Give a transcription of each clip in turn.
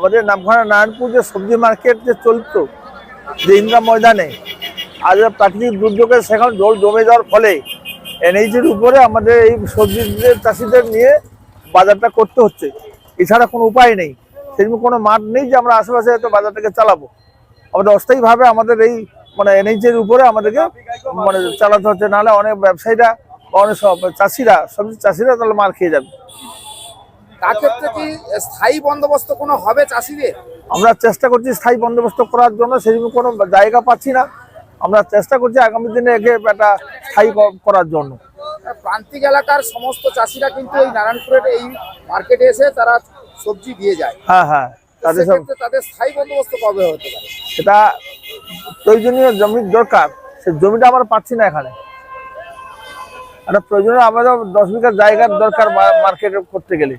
আমাদের নামখানা নারায়ণপুর যে সবজি মার্কেট যে চলতো যে ইন্দিরা ময়দানে, আজ প্রাকৃতিক দুর্যোগে সেখানে জল জমে যাওয়ার ফলে এনএইচের উপরে আমাদের এই সবজিদের চাষিদের নিয়ে বাজারটা করতে হচ্ছে। এছাড়া কোনো উপায় নেই, সেরকম কোনো মাঠ নেই যে আমরা আশেপাশে হয়তো বাজারটাকে চালাবো। আমাদের অস্থায়ীভাবে আমাদের এই মানে এনএইচের উপরে আমাদেরকে মানে চালাতে হচ্ছে, নাহলে অনেক ব্যবসায়ীরা বা অনেক সব চাষিরা, সবজি চাষিরা তাহলে মার খেয়ে যাবে। তার ক্ষেত্রে কি স্থায়ী বন্দোবস্ত কোনো হবে চাষিদের? আমরা চেষ্টা করছি স্থায়ী বন্দোবস্ত করার জন্য, সেরকম কোনো জায়গা পাচ্ছি না। আমরা চেষ্টা করছি আগামী দিনে একে একটা স্থায়ী করার জন্য। প্রান্তিক এলাকার সমস্ত চাষিরা কিন্তু এই নারায়ণপুরের এই মার্কেটে এসে তারা সবজি দিয়ে যায়। হ্যাঁ হ্যাঁ, তাদের সব তাদের স্থায়ী বন্দোবস্ত কবে হতে পারে? এটা প্রয়োজনীয় জমির দরকার, সে জমিটা আমরা পাচ্ছি না। এখানে একটা প্রয়োজনীয় আমাদের 10 বিঘা জায়গার দরকার মার্কেট করতে গেলে।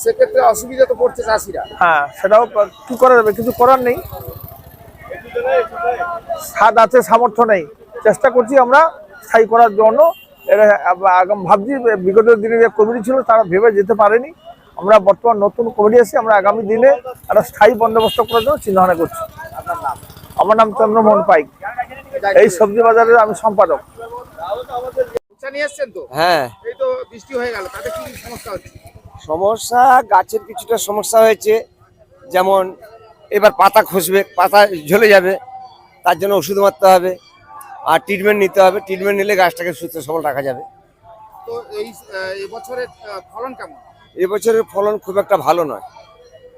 সেক্ষেত্রে অসুবিধা তো পড়ছে চাষিরা। হ্যাঁ, সেটাও কি করা যাবে, কিছু করার নেই। স্বাদ আছে, সামর্থ্য নেই। চেষ্টা করছি আমরা স্থায়ী করার জন্য। এটা ভাবছি বিগত দিনে যে কমিটি ছিল তারা ভেবে যেতে পারেনি। আমরা বর্তমান নতুন কমিটি এসে আমরা আগামী দিনে একটা স্থায়ী বন্দোবস্ত করার জন্য চিন্তাভাবনা করছি। আমার নাম চন্দ্রমোহন পাইক, এই সবজি বাজারের আমি সম্পাদক। হ্যাঁ, এই তো বৃষ্টি হয়ে গেল, তাতে কি সমস্যা হচ্ছে? সমস্যা গাছের কিছুটা সমস্যা হয়েছে, যেমন এবার পাতা খসবে, পাতা ঝলে যাবে, তার জন্য ওষুধ মারতে হবে আর ট্রিটমেন্ট নিতে হবে। ট্রিটমেন্ট নিলে গাছটাকে সুস্থ সবল রাখা যাবে। তো এই এবছরের ফলন কেমন? এবছরের ফলন খুব একটা ভালো নয়,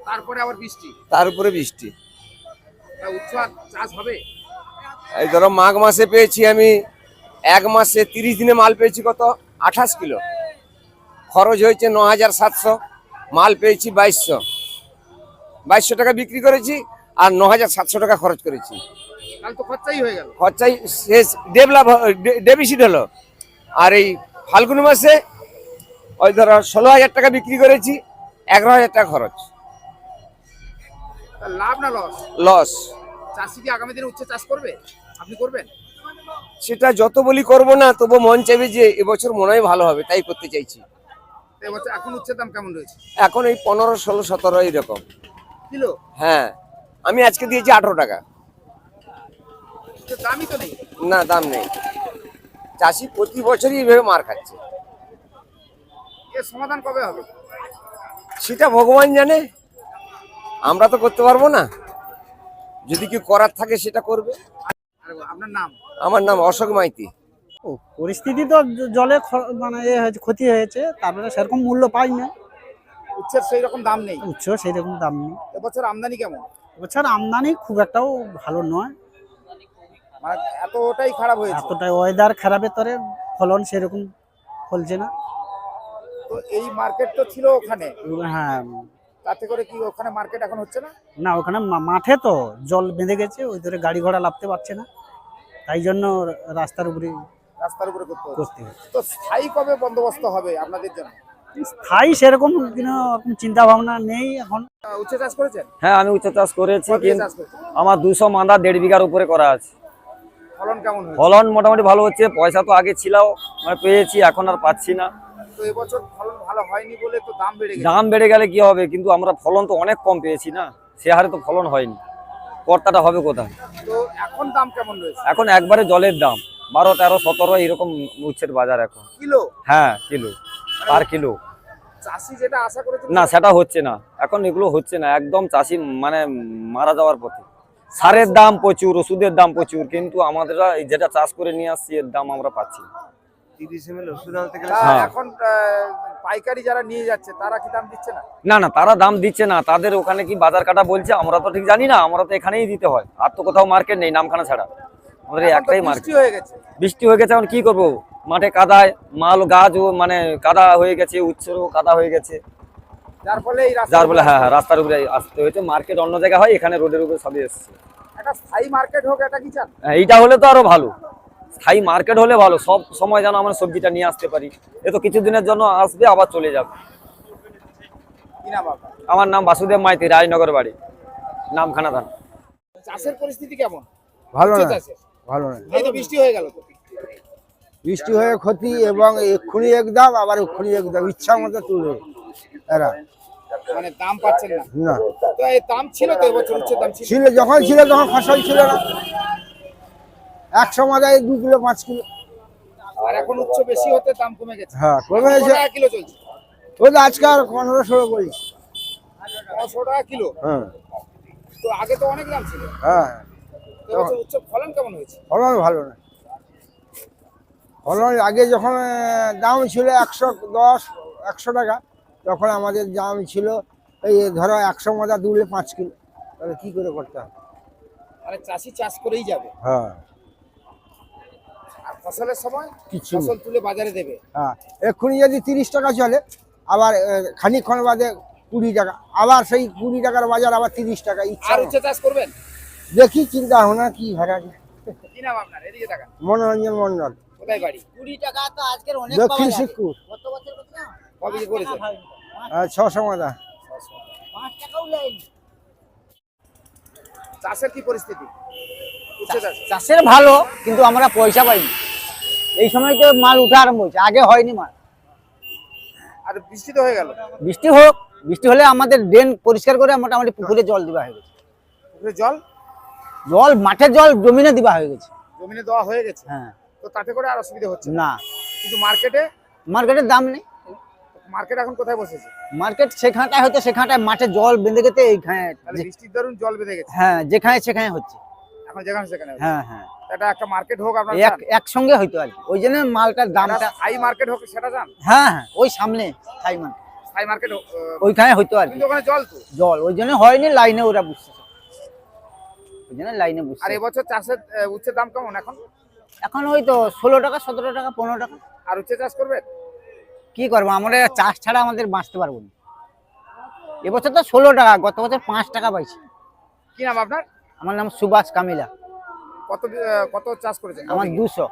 তারপরে আবার বৃষ্টি, তার উপরে বৃষ্টি। উচ্চ চাষ হবে। এই ধরো মাঘ মাসে পেয়েছি আমি, 1 মাসে 30 দিনে মাল পেয়েছি কত 28 কিলো। খরচ হয়েছে 9700, মাল পেয়েছি 2200 টাকা বিক্রি করেছি আর 9700 টাকা খরচ করেছি। তাহলে তো খরচাই হয়ে গেল। খরচাই শেষ, ডেবিসিট হলো। আর এই ফাল্গুন মাসে ওই ধরো 16000 টাকা বিক্রি করেছি, 11000 টাকা খরচ। লাভ না লস? লস। চাষি কি আগামী দিনে উচ্ছে চাষ করবে? আপনি করবেন? সেটা যত বলি করবো না, তবু মন চাইবে যে এবছর মনে হয় ভালো হবে, তাই করতে চাইছি। এবছর এখন উচ্ছের দাম কেমন রয়েছে? এখন এই 15, 16, 17 এইরকম কিলো। হ্যাঁ, আমি আজকে দিয়েছি 18 টাকা। দামই তো নেই। না, দাম নেই। চাষি প্রতি বছরই এইভাবে মার খাচ্ছে। এর সমাধান কবে হবে? সেটা ভগবান জানে, আমরা তো করতে পারবো না। যদি কেউ করার থাকে সেটা করবে। আপনার নাম? আমার নাম অশোক মাইতি। পরিস্থিতি তো জলে মানে ক্ষতি হয়েছে, তারপরে সেরকম মূল্য পাই না। উচ্ছের সেই রকম দাম নেই। উচ্চ সেই রকম দাম নেই। এবছর আমদানি কেমন? এবছর আমদানি খুব একটাও ভালো নয়, মানে এতটাই খারাপ হয়েছে? এতটাই ওয়েদার খারাপের তরে ফলন সেরকম ফলছে না। তো এই মার্কেট তো ছিল ওখানে। হ্যাঁ, তাতে করে কি ওখানে মার্কেট এখন হচ্ছে না? না, ওখানে মাঠে তো জল বেঁধে গেছে, ওই ধরে গাড়ি ঘোড়া লাভতে পারছে না, তাই জন্য রাস্তার উপরে করতে হচ্ছে। তো স্থায়ী কবে বন্দোবস্ত হবে আপনাদের জন্য? স্থায়ী সেরকম কোনো চিন্তা ভাবনা নেই এখন। উচ্ছে চাষ করেছেন? হ্যাঁ, আমি উচ্ছে চাষ করেছি, কিন্তু চাষ করেছেন? আমার 200 মাদা 1.5 বিঘার উপরে করা আছে। ফলন কেমন হয়েছে? ফলন মোটামুটি ভালো হচ্ছে। পয়সা তো আগে ছিল, মানে পেয়েছি, এখন আর পাচ্ছি না। তো এবছর ফলন ভালো হয়নি বলে তো দাম বেড়ে গেছে। দাম বেড়ে গেলে কি হবে, কিন্তু আমরা ফলন তো অনেক কম পেয়েছি না, সে হারে তো ফলন হয়নি। কর্তাটা হবে কোথায়? তো এখন দাম কেমন রয়েছে? এখন একবারে জলের দাম 12, 13, 17 এরকম উচ্ছের বাজার এখন। কিলো? হ্যাঁ, কিলো, পার কিলো। চাষি যেটা আশা করেছিল না, সেটা হচ্ছে না, এখন এগুলো হচ্ছে না। একদম চাষি মানে মারা যাওয়ার পথে। সারের দাম প্রচুর, ওষুধের দাম প্রচুর, কিন্তু আমাদের যেটা চাষ করে নিয়ে আসছি এর দাম আমরা পাচ্ছি না। 30 ml ওষুধ আনতে গেলে এখন পাইকারি যারা নিয়ে যাচ্ছে তারা কি দাম দিচ্ছে না? না না, তারা দাম দিচ্ছে না। তাদের ওখানে কি বাজার কাটা বলছে, আমরা তো ঠিক জানি না। আমরা তো এখানেই দিতে হয়, আর তো কোথাও মার্কেট নেই নামখানা ছাড়া। আমাদের একটাই মার্কেট। বৃষ্টি হয়ে গেছে। বৃষ্টি হয়ে গেছে, এখন কি করবো? মাঠে কাদায় মাল, গাছও মানে কাদা হয়ে গেছে, উচ্ছেরও কাদা হয়ে গেছে, যার ফলে হ্যাঁ হ্যাঁ, রাস্তার উপরে আসতে হয়েছে। মার্কেট অন্য জায়গায় হয়, এখানে রোডের উপরে সবই এসছে। একটা স্থায়ী মার্কেট হোক, এটা কি চান? হ্যাঁ, এইটা হলে তো আরো ভালো। স্থায়ী মার্কেট হলে ভালো, সব সময় যেন আমরা সবজিটা নিয়ে আসতে পারি। এ তো কিছুদিনের জন্য আসবে, আবার চলে যাবে। কি নাম আপনার? আমার নাম বাসুদেব মাইতি, রায়নগর বাড়ি, নামখানা থানা। চাষের পরিস্থিতি কেমন? ভালো না, চাষের ভালো না। এই তো বৃষ্টি হয়ে গেল। বৃষ্টি হয়ে ক্ষতি, এবং এক্ষুনি একদম আবার এক্ষুনি একদম ইচ্ছা মতো তুলে এরা। মানে দাম পাচ্ছেন না। না তো এই দাম ছিল তো এবছর উচ্চ দাম ছিল। ছিল যখন ছিল তখন ফসল ছিল না, 100 মাদায় 2 কিলো 5 কিলো। আর এখন উচ্চ বেশি হতে দাম কমে গেছে। হ্যাঁ কমে কত গেছে। টাকা কিলো চলছে? ওই তো আজকে আর 15-16 করি। 500 টাকা কিলো। হ্যাঁ তো আগে তো অনেক দাম ছিল। হ্যাঁ তো এবছর উচ্চ ফলন কেমন হয়েছে? ফলন ভালো না। ফলন আগে যখন দাম ছিল 110-100 টাকা, তখন আমাদের দাম ছিল এই ধরো 100 মাদা দুলে 5 কিলো। তাহলে কি করে করতে হবে? মানে চাষি চাষ করেই যাবে। হ্যাঁ আর ফসলের সময় কিছু ফসল তুলে বাজারে দেবে। হ্যাঁ এক্ষুনি যদি 30 টাকা চলে, আবার খানিকক্ষণ বাদে 20 টাকা, আবার সেই 20 টাকার বাজার আবার 30 টাকা। ইচ্ছা আর মতো। উচ্চ চাষ করবেন? দেখি চিন্তা ভাবনা কি ভ্যারাইটি। কি নাম আপনার? এদিকে তাকান। মনোরঞ্জন মন্ডল, কোথায় বাড়ি? দক্ষিণ শিবপুর। কবে কি করেছে? 600 মাদা। চাষের কি পরিস্থিতি? উচ্চ চাষ চাষের ভালো, কিন্তু আমরা পয়সা পাইনি। এই সময় তো মাল উঠা আরম্ভ হয়েছে, আগে হয়নি মাল। আর বৃষ্টি তো হয়ে গেল। বৃষ্টি হোক, বৃষ্টি হলে আমাদের ড্রেন পরিষ্কার করে মোটামুটি পুকুরে জল দিবা হয়ে গেছে। পুকুরে জল জল মাঠের জল জমিনে দিবা হয়ে গেছে। জমিনে দেওয়া হয়ে গেছে। হ্যাঁ তো তাতে করে আর অসুবিধা হচ্ছে না। না, কিন্তু মার্কেটে মার্কেটের দাম নেই। মার্কেট এখন কোথায় বসেছে? মার্কেট সেখানটায় হয়তো, সেখানটায় মাঠে জল বেঁধে গেছে এইখানে। তাহলে বৃষ্টির দরুন জল বেঁধে গেছে। হ্যাঁ, যেখানে সেখানে হচ্ছে। এখন যেখানে সেখানে হচ্ছে। হ্যাঁ হ্যাঁ, এটা একটা মার্কেট হোক আপনার একসঙ্গে হয়তো আর কি। ওই জন্য মালটার দামটা। হাই মার্কেট হোক সেটা জান। হ্যাঁ হ্যাঁ, ওই সামনে থাই মার্কেট, হাই মার্কেট ওইখানে হয়তো আর কি। কিন্তু ওখানে জল তো। জল ওই জন্য হয়নি, লাইনে ওরা বুঝছে, ওই জন্য লাইনে আর বুঝছে। এবছর চাষের উচ্ছের দাম কেমন এখন? এখন ওই তো 16 টাকা, 17 টাকা, 15 টাকা। আর উচ্ছে চাষ করবেন? কি করবো, আমরা চাষ ছাড়া আমাদের বাঁচতে পারবো না। এবছর তো 16 টাকা, গত বছর 5 টাকা পাইছি। কি নাম আপনার? আমার নাম সুভাষ কামিলা। কত কত চাষ করেছেন? আমার 200।